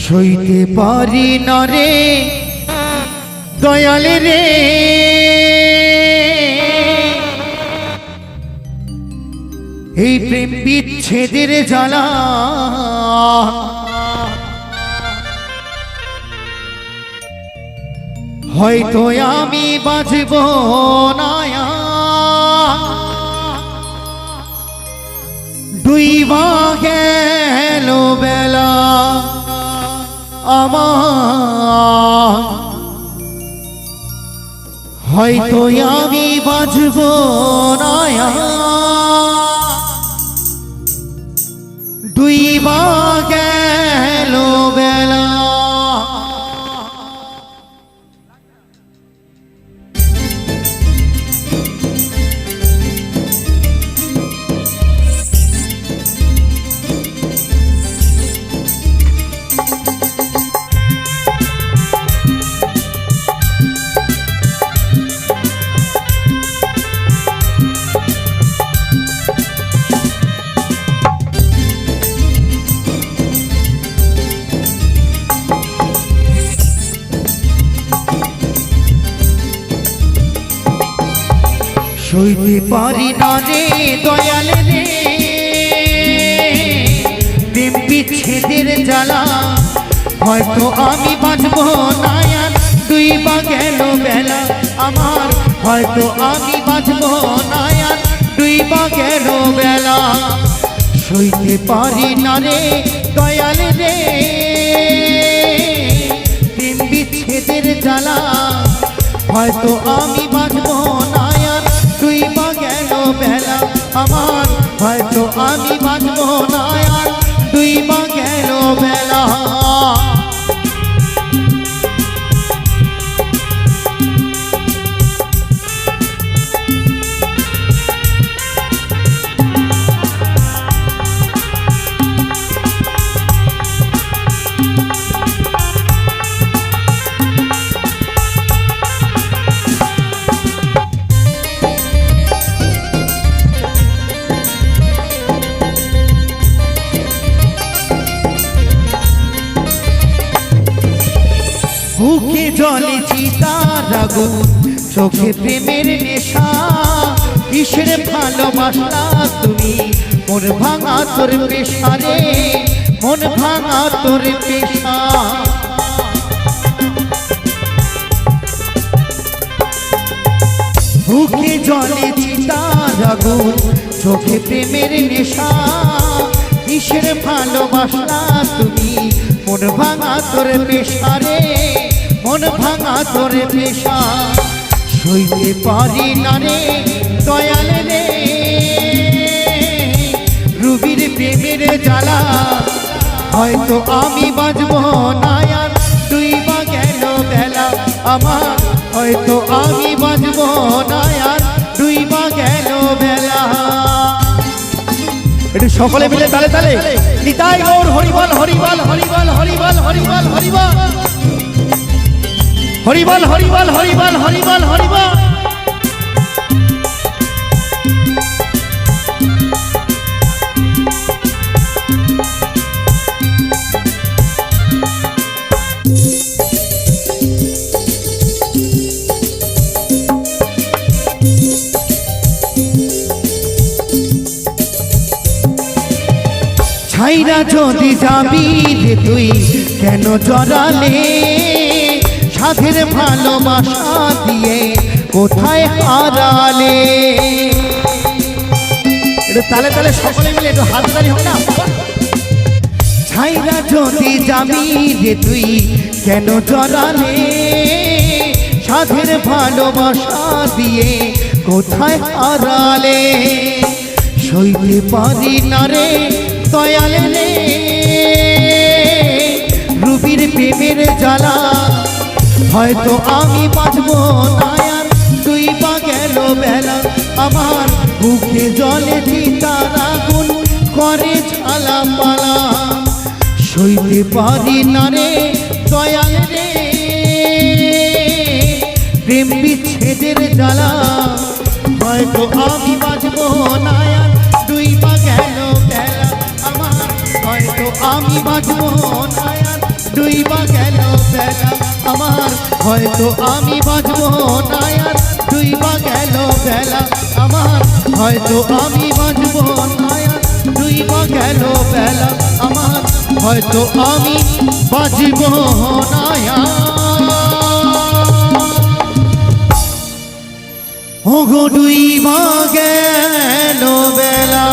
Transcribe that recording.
সইতে পারি না রে দয়াল রে, এই প্রেম বিচ্ছেদের জ্বালা। হয়তো আমি বাঁচব না, দুই বা গেল বেলা আমার। হয়তো আমি বাঁচব না, দুই বা গেল বেলা। সইতে পারি না রে দয়াল রে, প্রেম বিচ্ছেদের জ্বালা। হয়তো আমি বাঁচব না, দুই বা গেল বেলা আমার। হয়তো আমি বাঁচব না, দুই বা গেল বেলা। সইতে পারি না রে দয়াল রে, প্রেম বিচ্ছেদের জ্বালা। হয়তো আমি বাঁচব না, দুই বা গেল বেলা আমার। হয়তো আমি বাঁচব না, দুই বা গেল বেলা। বুকে জলে চিতার আগুন, চোখে প্রেমের নেশা। কিসের ভালোবাসা তুমি, মন ভাঙা তোর পেশা রে, মন ভাঙা তোর পেশা। বুকে জলে চিতার আগুন, চোখে প্রেমের নেশা। কিসের ভালোবাসা তুমি, মন ভাঙা তোর পেশা রে, মন ভাঙা তোর পেশা। সইতে পারি না রে দয়াল রে, রুবির প্রেমের জ্বালা। হয়তো আমি বাঁচব না, দুই বা গেল বেলা আমার। হয়তো আমি বাঁচব না, দুই বা গেল বেলা। একটু সকলে মিলে তালে তালে নিতাই গৌর হরিবল হরিবল হরিবল হরিবল হরিবল হরিবল হরিবল হরিবল হরিবল হরিবল হরিবল। ছাইরা যদি যাবি রে তুই কেন জড়ালে, সাধের ভালোবাসা দিয়ে কোথায় হারালে। একটু তালে তালে সকলে মিলে একটু হাততালি হবে না। ছাইরা যদি যাবি রে তুই কেন জড়ালে, সাধের ভালোবাসা দিয়ে কোথায় হারালে। সইতে পারি না রে দয়াল রে, রুবির প্রেমের জ্বালা। হয়তো আমি বাঁচব না, দুই বা গেল বেলা আমার। বুকে জলে চিতার আগুন করে ঝালা পালা। সইতে পারি না রে দয়াল রে, প্রেম বিচ্ছেদের জ্বালা। হয়তো আমি বাঁচব না, দুই বা গেল বেলা আমার। হয়তো আমি বাঁচব না, ডুইবা গেল বেলা আমার হয়তো আমি বাঁচবো না আর ডুইবা গেল বেলা আমার হয়তো আমি বাঁচবো না আর ডুইবা গেল বেলা আমার হয়তো আমি বাঁচবো না ওগো ডুইবা গেল বেলা।